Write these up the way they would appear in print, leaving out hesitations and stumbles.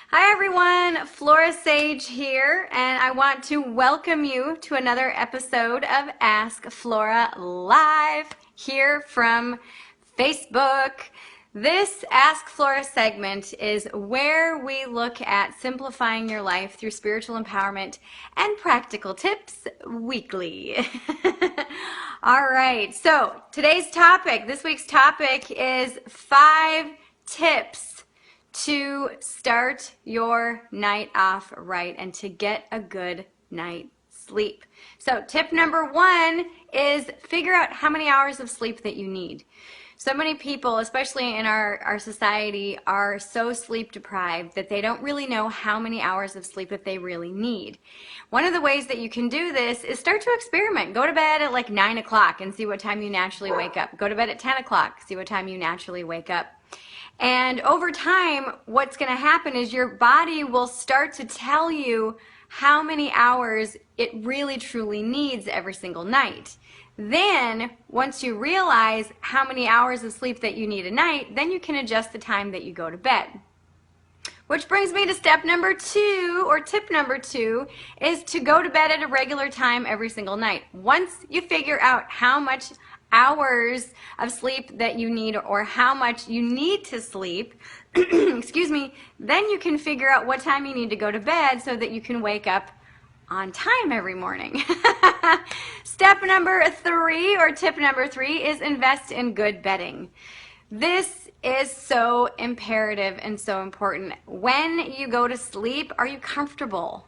Hi everyone, Flora Sage here, and I want to welcome you to another episode of Ask Flora Live here from Facebook. This Ask Flora segment is where we look at simplifying your life through spiritual empowerment and practical tips weekly. All right, so this week's topic is 5 tips to start your night off right and to get a good night's sleep. So tip number 1 is figure out how many hours of sleep that you need. So many people, especially in our society, are so sleep deprived that they don't really know how many hours of sleep that they really need. One of the ways that you can do this is start to experiment. Go to bed at like 9 o'clock and see what time you naturally wake up. Go to bed at 10 o'clock, see what time you naturally wake up. And over time, what's going to happen is your body will start to tell you how many hours it really truly needs every single night. Then, once you realize how many hours of sleep that you need a night, then you can adjust the time that you go to bed. Which brings me to step number 2, or tip number 2, is to go to bed at a regular time every single night. Once you figure out how much hours of sleep that you need or how much you need to sleep, excuse me, then you can figure out what time you need to go to bed so that you can wake up on time every morning. Step number 3, or tip number 3, is invest in good bedding. This is so imperative and so important. When you go to sleep, are you comfortable?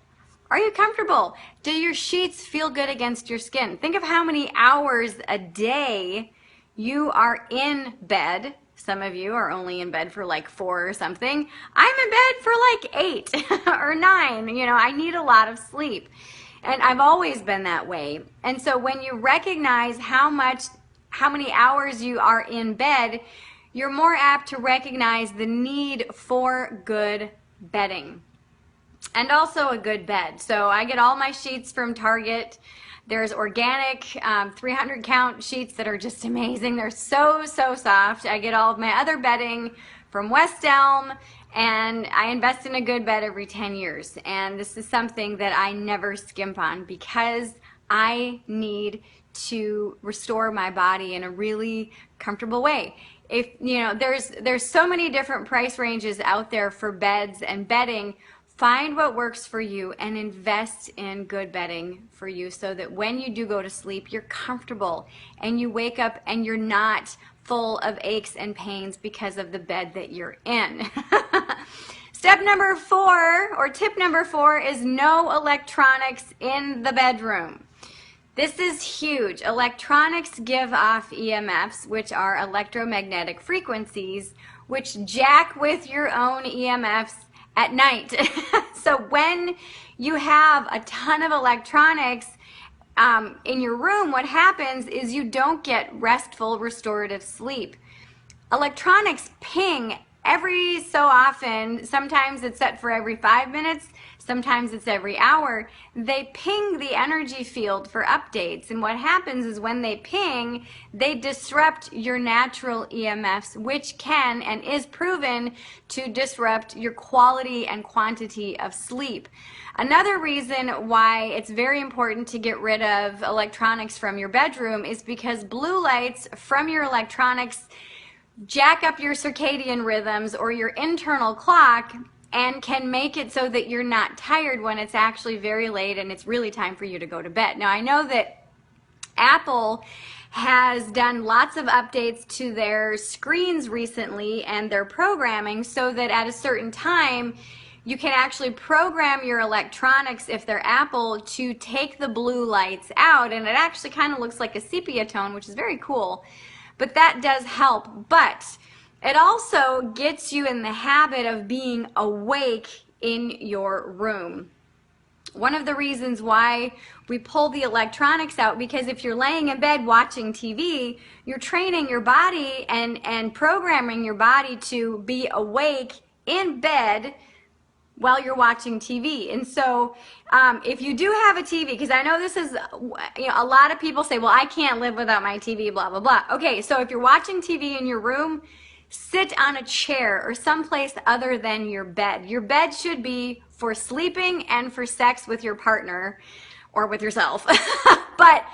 Are you comfortable? Do your sheets feel good against your skin? Think of how many hours a day you are in bed. Some of you are only in bed for like 4 or something. I'm in bed for like 8 or 9. You know, I need a lot of sleep. And I've always been that way. And so when you recognize how many hours you are in bed, you're more apt to recognize the need for good bedding. And also a good bed. So I get all my sheets from Target. There's organic 300 count sheets that are just amazing. They're so soft. I get all of my other bedding from West Elm, and I invest in a good bed every 10 years. And this is something that I never skimp on because I need to restore my body in a really comfortable way. If you know, there's so many different price ranges out there for beds and bedding. Find what works for you and invest in good bedding for you so that when you do go to sleep, you're comfortable and you wake up and you're not full of aches and pains because of the bed that you're in. Step number 4, or tip number 4, is no electronics in the bedroom. This is huge. Electronics give off EMFs, which are electromagnetic frequencies, which jack with your own EMFs at night. So when you have a ton of electronics in your room, what happens is you don't get restful, restorative sleep. Electronics ping every so often. Sometimes it's set for every 5 minutes. Sometimes it's every hour. They ping the energy field for updates. And what happens is when they ping, they disrupt your natural EMFs, which can and is proven to disrupt your quality and quantity of sleep. Another reason why it's very important to get rid of electronics from your bedroom is because blue lights from your electronics jack up your circadian rhythms or your internal clock and can make it so that you're not tired when it's actually very late and it's really time for you to go to bed. Now, I know that Apple has done lots of updates to their screens recently and their programming so that at a certain time you can actually program your electronics, if they're Apple, to take the blue lights out, and it actually kind of looks like a sepia tone, which is very cool. But that does help. But it also gets you in the habit of being awake in your room. One of the reasons why we pull the electronics out, because if you're laying in bed watching TV, you're training your body and programming your body to be awake in bed while you're watching TV. And so if you do have a TV, because I know this is, a lot of people say, well, I can't live without my TV, blah, blah, blah. Okay, so if you're watching TV in your room, sit on a chair or someplace other than your bed. Your bed should be for sleeping and for sex with your partner or with yourself. But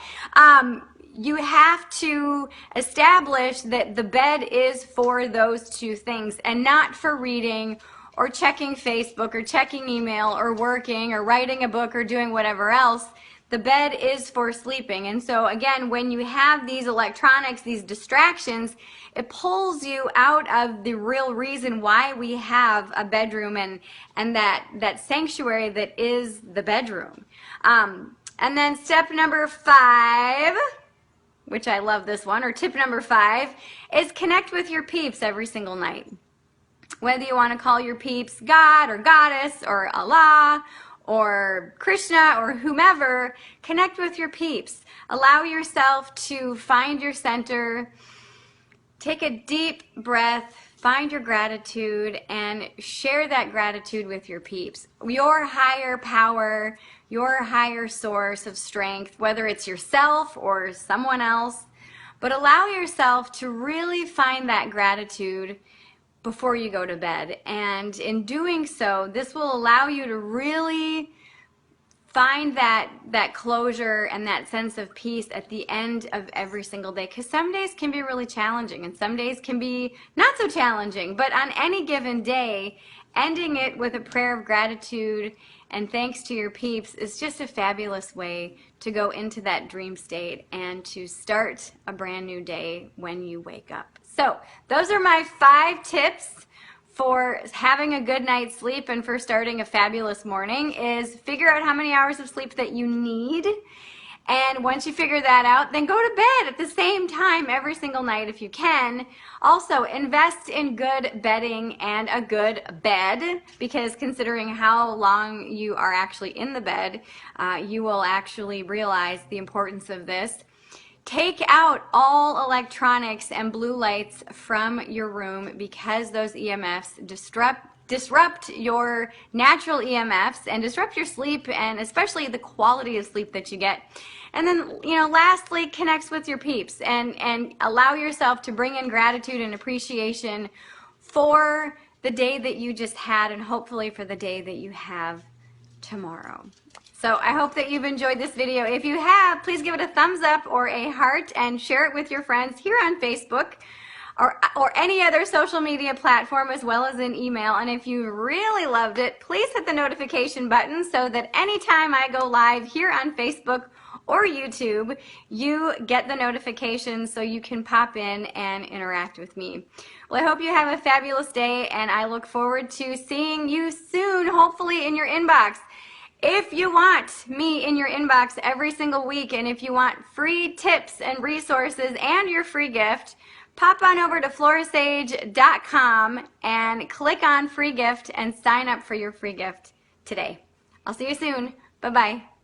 you have to establish that the bed is for those two things and not for reading or checking Facebook or checking email or working or writing a book or doing whatever else. The bed is for sleeping. And so again, when you have these electronics, these distractions, it pulls you out of the real reason why we have a bedroom and that sanctuary that is the bedroom. And then step number 5, which I love this one, or tip number 5, is connect with your peeps every single night. Whether you want to call your peeps God or Goddess or Allah or Krishna or whomever, connect with your peeps. Allow yourself to find your center, take a deep breath, find your gratitude, and share that gratitude with your peeps. Your higher power, your higher source of strength, whether it's yourself or someone else, but allow yourself to really find that gratitude before you go to bed. And in doing so, this will allow you to really find that closure and that sense of peace at the end of every single day, because some days can be really challenging and some days can be not so challenging. But on any given day, ending it with a prayer of gratitude and thanks to your peeps is just a fabulous way to go into that dream state and to start a brand new day when you wake up. So those are my 5 tips for having a good night's sleep and for starting a fabulous morning. Is figure out how many hours of sleep that you need. And once you figure that out, then go to bed at the same time every single night if you can. Also, invest in good bedding and a good bed, because considering how long you are actually in the bed, you will actually realize the importance of this. Take out all electronics and blue lights from your room, because those EMFs disrupt your natural EMFs and disrupt your sleep, and especially the quality of sleep that you get. And then, lastly, connect with your peeps and allow yourself to bring in gratitude and appreciation for the day that you just had, and hopefully for the day that you have tomorrow. So I hope that you've enjoyed this video. If you have, please give it a thumbs up or a heart and share it with your friends here on Facebook or any other social media platform, as well as an email. And if you really loved it, please hit the notification button so that anytime I go live here on Facebook or YouTube, you get the notifications so you can pop in and interact with me. Well, I hope you have a fabulous day, and I look forward to seeing you soon, hopefully in your inbox. If you want me in your inbox every single week, and if you want free tips and resources and your free gift, pop on over to florasage.com and click on free gift and sign up for your free gift today. I'll see you soon. Bye-bye.